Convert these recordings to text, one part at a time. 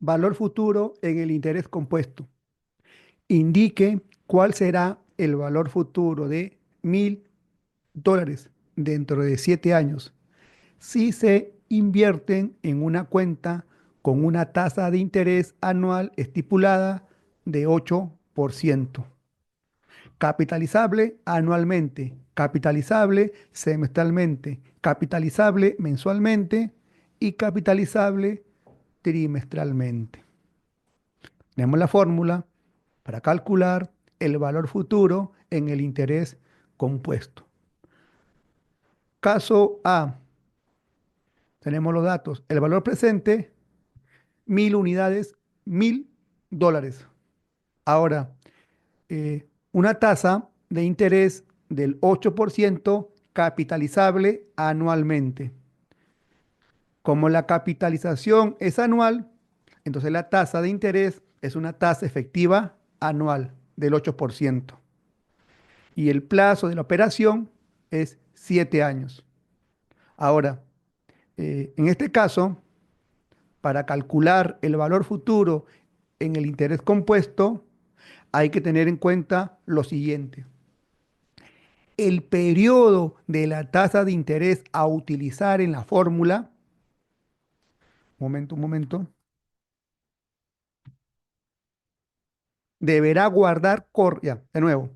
Valor futuro en el interés compuesto. Indique cuál será el valor futuro de $1.000 dentro de 7 años si se invierten en una cuenta con una tasa de interés anual estipulada de 8%. Capitalizable anualmente, capitalizable semestralmente, capitalizable mensualmente y capitalizable trimestralmente. Tenemos la fórmula para calcular el valor futuro en el interés compuesto. Caso A, tenemos los datos. El valor presente, 1.000 unidades, $1.000. Ahora, una tasa de interés del 8% capitalizable anualmente. Como la capitalización es anual, entonces la tasa de interés es una tasa efectiva anual del 8%. Y el plazo de la operación es 7 años. Ahora, en este caso, para calcular el valor futuro en el interés compuesto, hay que tener en cuenta lo siguiente. El periodo de la tasa de interés a utilizar en la fórmula, un momento, deberá guardar, ya, de nuevo,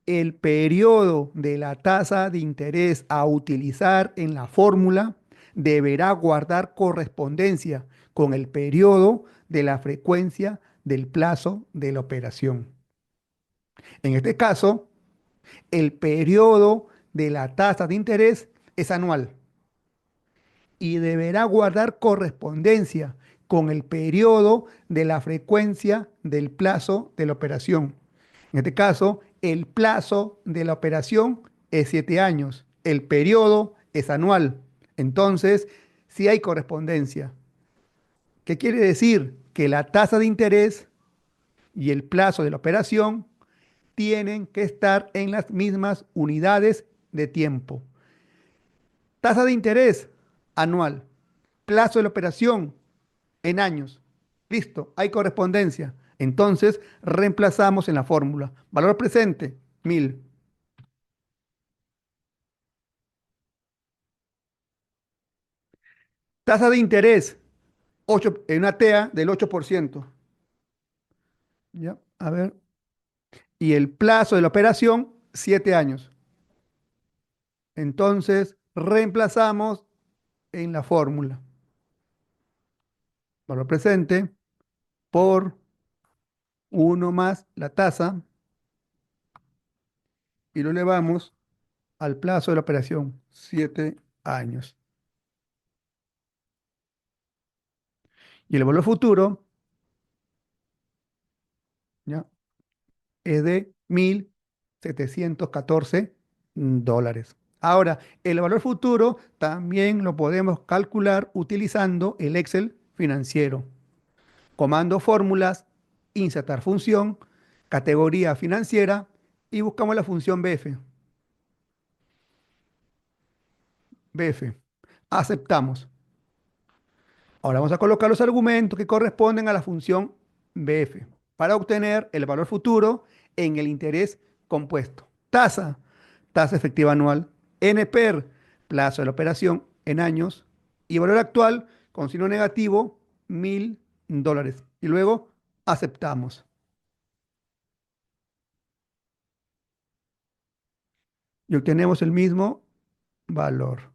el periodo de la tasa de interés a utilizar en la fórmula deberá guardar correspondencia con el periodo de la frecuencia del plazo de la operación. En este caso, el periodo de la tasa de interés es anual y deberá guardar correspondencia con el periodo de la frecuencia del plazo de la operación. En este caso, el plazo de la operación es 7 años, el periodo es anual. Entonces, si hay correspondencia. ¿Qué quiere decir? Que la tasa de interés y el plazo de la operación tienen que estar en las mismas unidades de tiempo. Tasa de interés anual. Plazo de la operación en años. Listo, hay correspondencia. Entonces, reemplazamos en la fórmula. Valor presente, 1.000. Tasa de interés, 8, en una TEA del 8%. Ya, a ver. Y el plazo de la operación, 7 años. Entonces, reemplazamos en la fórmula. Valor presente por uno más la tasa y lo elevamos al plazo de la operación, 7 años. Y el valor futuro, ¿ya? Es de $1.714. Ahora, el valor futuro también lo podemos calcular utilizando el Excel financiero. Comando fórmulas, insertar función, categoría financiera y buscamos la función BF. BF. Aceptamos. Ahora vamos a colocar los argumentos que corresponden a la función BF para obtener el valor futuro en el interés compuesto. Tasa, tasa efectiva anual. NPER, plazo de la operación en años. Y valor actual con signo negativo, $1.000. Y luego aceptamos. Y obtenemos el mismo valor.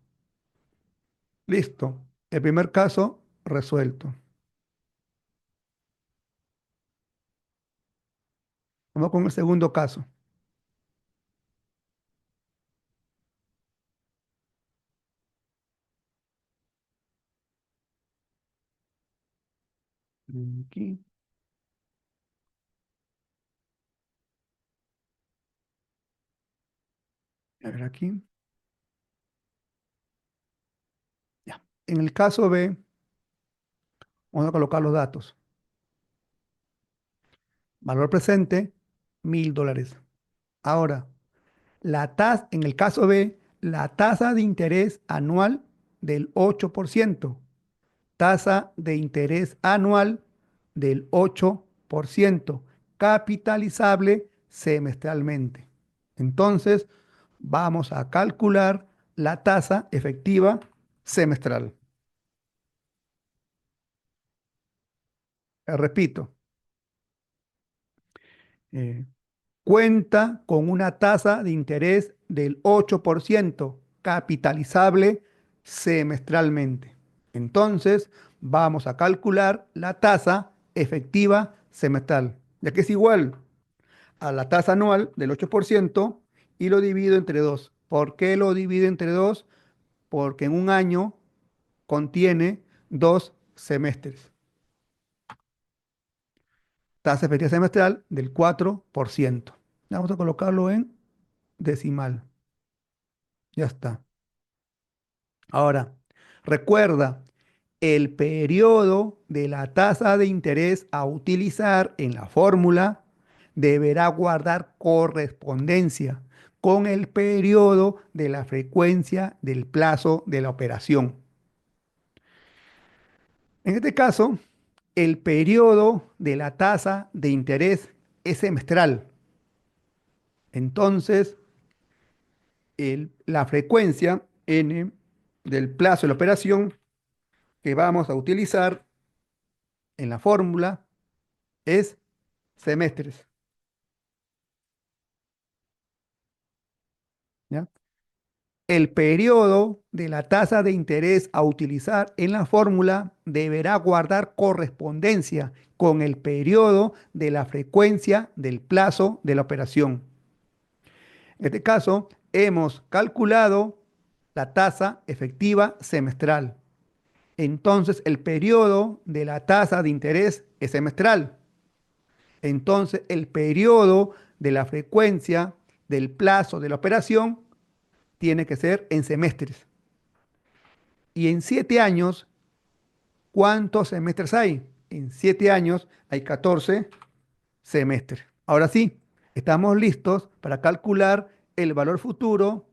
Listo. El primer caso resuelto. Vamos con el segundo caso. Aquí, a ver aquí. Ya. En el caso B, vamos a colocar los datos. Valor presente, $1.000. Ahora, la tasa, en el caso B, la tasa de interés anual del 8%. Tasa de interés anual del 8%, capitalizable semestralmente. Entonces, vamos a calcular la tasa efectiva semestral. Repito, eh, cuenta con una tasa de interés del 8%, capitalizable semestralmente. Entonces, vamos a calcular la tasa efectiva semestral, ya que es igual a la tasa anual del 8% y lo divido entre 2. ¿Por qué lo divido entre 2? Porque en un año contiene 2 semestres. Tasa efectiva semestral del 4%. Vamos a colocarlo en decimal. Ya está. Ahora, recuerda, el periodo de la tasa de interés a utilizar en la fórmula deberá guardar correspondencia con el periodo de la frecuencia del plazo de la operación. En este caso, el periodo de la tasa de interés es semestral. Entonces, la frecuencia n del plazo de la operación que vamos a utilizar en la fórmula es semestres. ¿Ya? El periodo de la tasa de interés a utilizar en la fórmula deberá guardar correspondencia con el periodo de la frecuencia del plazo de la operación. En este caso, hemos calculado la tasa efectiva semestral. Entonces, el periodo de la tasa de interés es semestral. Entonces, el periodo de la frecuencia del plazo de la operación tiene que ser en semestres. Y en 7 años, ¿cuántos semestres hay? En 7 años hay 14 semestres. Ahora sí, estamos listos para calcular el valor futuro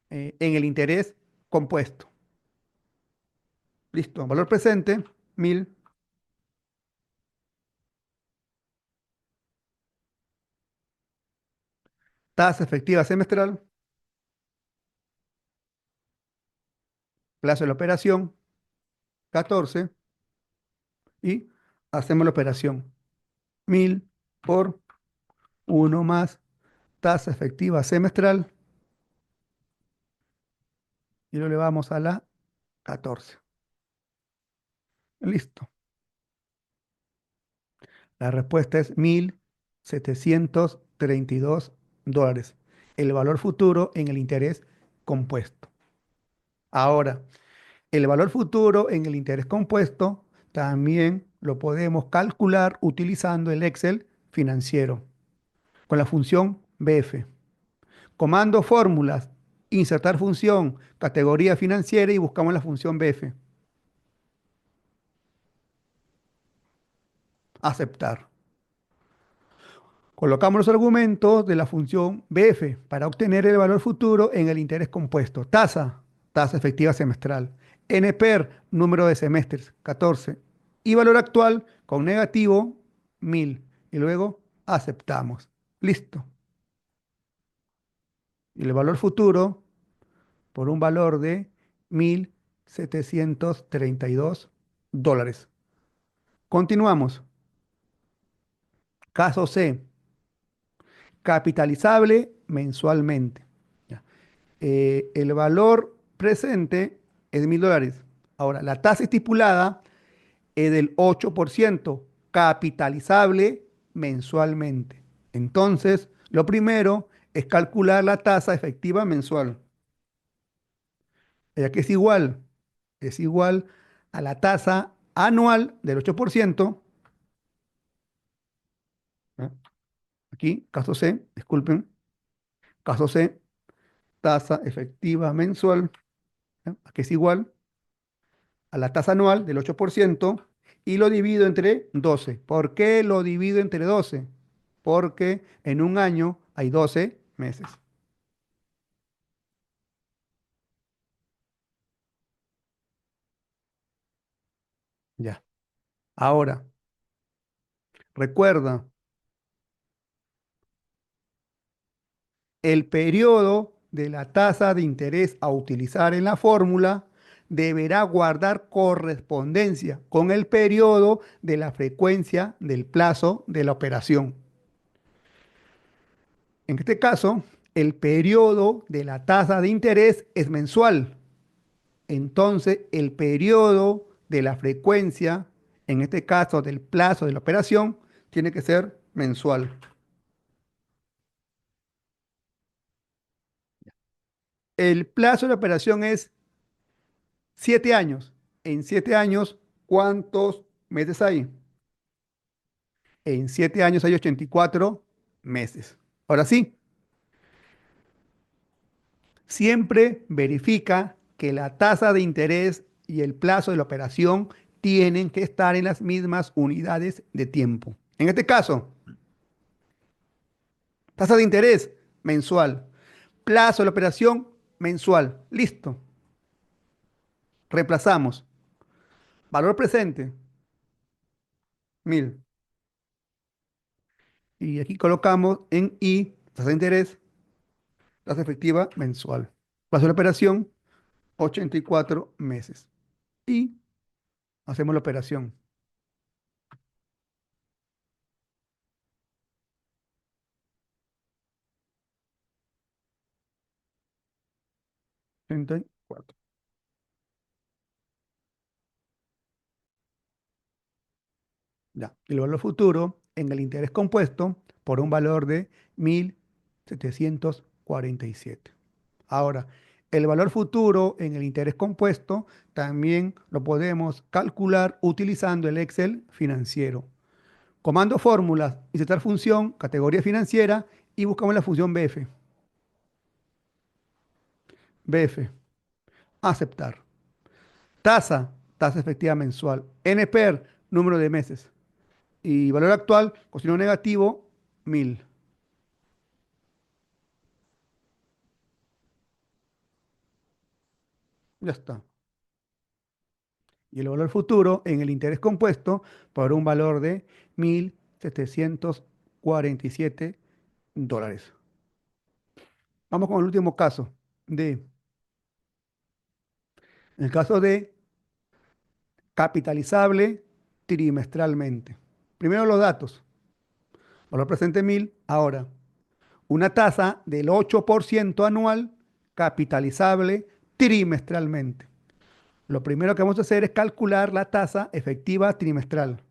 en el interés compuesto. Listo, valor presente, 1000, tasa efectiva semestral, plazo de la operación, 14, y hacemos la operación. 1000 por 1 más tasa efectiva semestral y lo elevamos a la 14. Listo. La respuesta es $1.732. El valor futuro en el interés compuesto. Ahora, el valor futuro en el interés compuesto también lo podemos calcular utilizando el Excel financiero con la función BF. Comando fórmulas, insertar función, categoría financiera y buscamos la función BF. Aceptar. Colocamos los argumentos de la función BF para obtener el valor futuro en el interés compuesto. Tasa efectiva semestral. NPER, número de semestres, 14. Y valor actual con negativo, 1000. Y luego aceptamos. Listo. Y el valor futuro por un valor de $1.732. Continuamos. Caso C. Capitalizable mensualmente. Ya. El valor presente es $1.000. Ahora, la tasa estipulada es del 8%, capitalizable mensualmente. Entonces, lo primero es calcular la tasa efectiva mensual, ya que es igual a la tasa anual del 8%. ¿Ya? Aquí, caso C, disculpen, caso C, tasa efectiva mensual, ¿ya? Aquí es igual a la tasa anual del 8% y lo divido entre 12. ¿Por qué lo divido entre 12? Porque en un año hay 12 meses. Ya. Ahora, recuerda, el periodo de la tasa de interés a utilizar en la fórmula deberá guardar correspondencia con el periodo de la frecuencia del plazo de la operación. En este caso, el periodo de la tasa de interés es mensual. Entonces, el periodo de la frecuencia, en este caso del plazo de la operación, tiene que ser mensual. El plazo de la operación es 7 años. En 7 años, ¿cuántos meses hay? En 7 años hay 84 meses. Ahora sí, siempre verifica que la tasa de interés y el plazo de la operación tienen que estar en las mismas unidades de tiempo. En este caso, tasa de interés mensual, plazo de la operación mensual. Listo. Reemplazamos. Valor presente, 1000. Y aquí colocamos en I, tasa de interés, tasa efectiva mensual. Plazo de la operación, 84 meses. Y hacemos la operación. 84. Ya. El valor futuro en el interés compuesto por un valor de 1747. Ahora, el valor futuro en el interés compuesto también lo podemos calcular utilizando el Excel financiero. Comando fórmulas, insertar función, categoría financiera y buscamos la función BF. BF, aceptar. Tasa, tasa efectiva mensual. NPER, número de meses. Y valor actual, cosino negativo, 1000. Ya está. Y el valor futuro en el interés compuesto por un valor de 1747 dólares. Vamos con el último caso. En el caso de capitalizable trimestralmente. Primero los datos. Valor presente 1000. Ahora, una tasa del 8% anual capitalizable trimestralmente. Lo primero que vamos a hacer es calcular la tasa efectiva trimestral.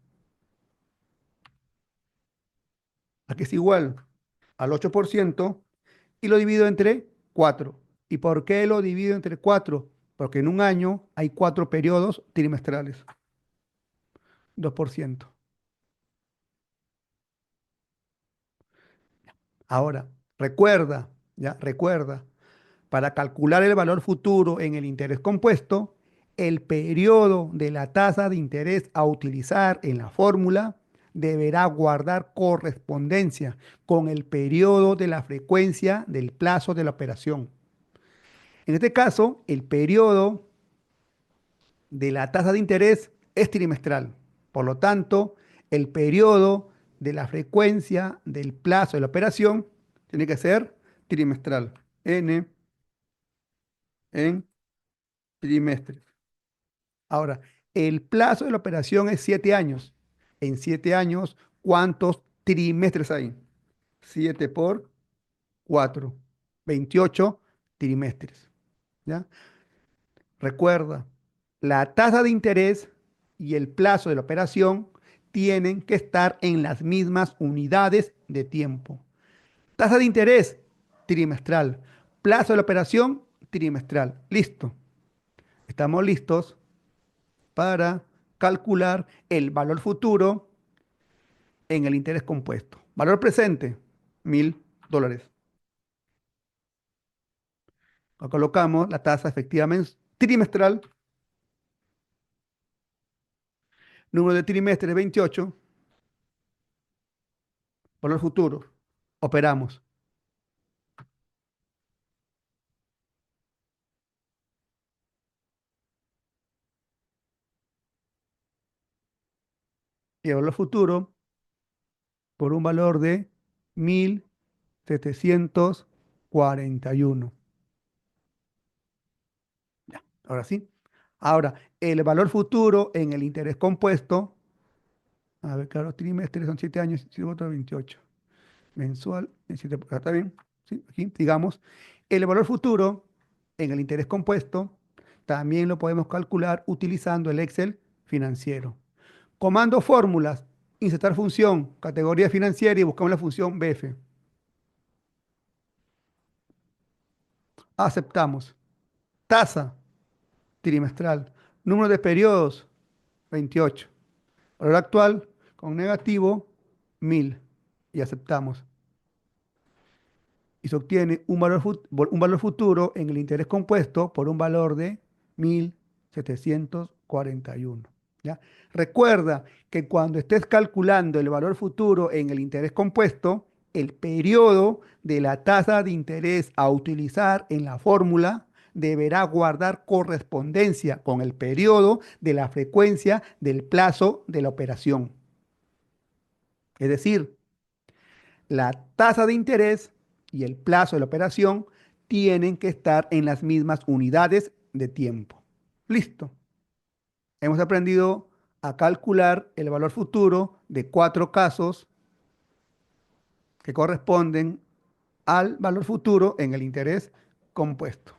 Aquí es igual al 8% y lo divido entre 4. ¿Y por qué lo divido entre 4? Porque en un año hay 4 periodos trimestrales. 2%. Ahora, recuerda, ya, recuerda, para calcular el valor futuro en el interés compuesto, el periodo de la tasa de interés a utilizar en la fórmula deberá guardar correspondencia con el periodo de la frecuencia del plazo de la operación. En este caso, el periodo de la tasa de interés es trimestral. Por lo tanto, el periodo de la frecuencia del plazo de la operación tiene que ser trimestral. N en trimestres. Ahora, el plazo de la operación es 7 años. En 7 años, ¿cuántos trimestres hay? 7 por 4, 28 trimestres. ¿Ya? Recuerda, la tasa de interés y el plazo de la operación tienen que estar en las mismas unidades de tiempo. Tasa de interés, trimestral. Plazo de la operación, trimestral. Listo. Estamos listos para calcular el valor futuro en el interés compuesto. Valor presente, 1000 dólares. Colocamos la tasa efectiva trimestral, número de trimestres 28, valor futuro. Operamos. y el valor futuro por un valor de 1.741. Ya, ahora sí. Ahora, el valor futuro en el interés compuesto, a ver, claro, trimestres son 7 años, 7 otro 28. Mensual, está bien, ¿sí? Aquí, digamos, el valor futuro en el interés compuesto también lo podemos calcular utilizando el Excel financiero. Comando fórmulas, insertar función, categoría financiera y buscamos la función BF. Aceptamos. Tasa trimestral. Número de periodos, 28. Valor actual con negativo, 1000. Y aceptamos. Y se obtiene un valor futuro en el interés compuesto por un valor de 1.741. ¿Ya? Recuerda que cuando estés calculando el valor futuro en el interés compuesto, el periodo de la tasa de interés a utilizar en la fórmula deberá guardar correspondencia con el periodo de la frecuencia del plazo de la operación. Es decir, la tasa de interés y el plazo de la operación tienen que estar en las mismas unidades de tiempo. Listo. Hemos aprendido a calcular el valor futuro de 4 casos que corresponden al valor futuro en el interés compuesto.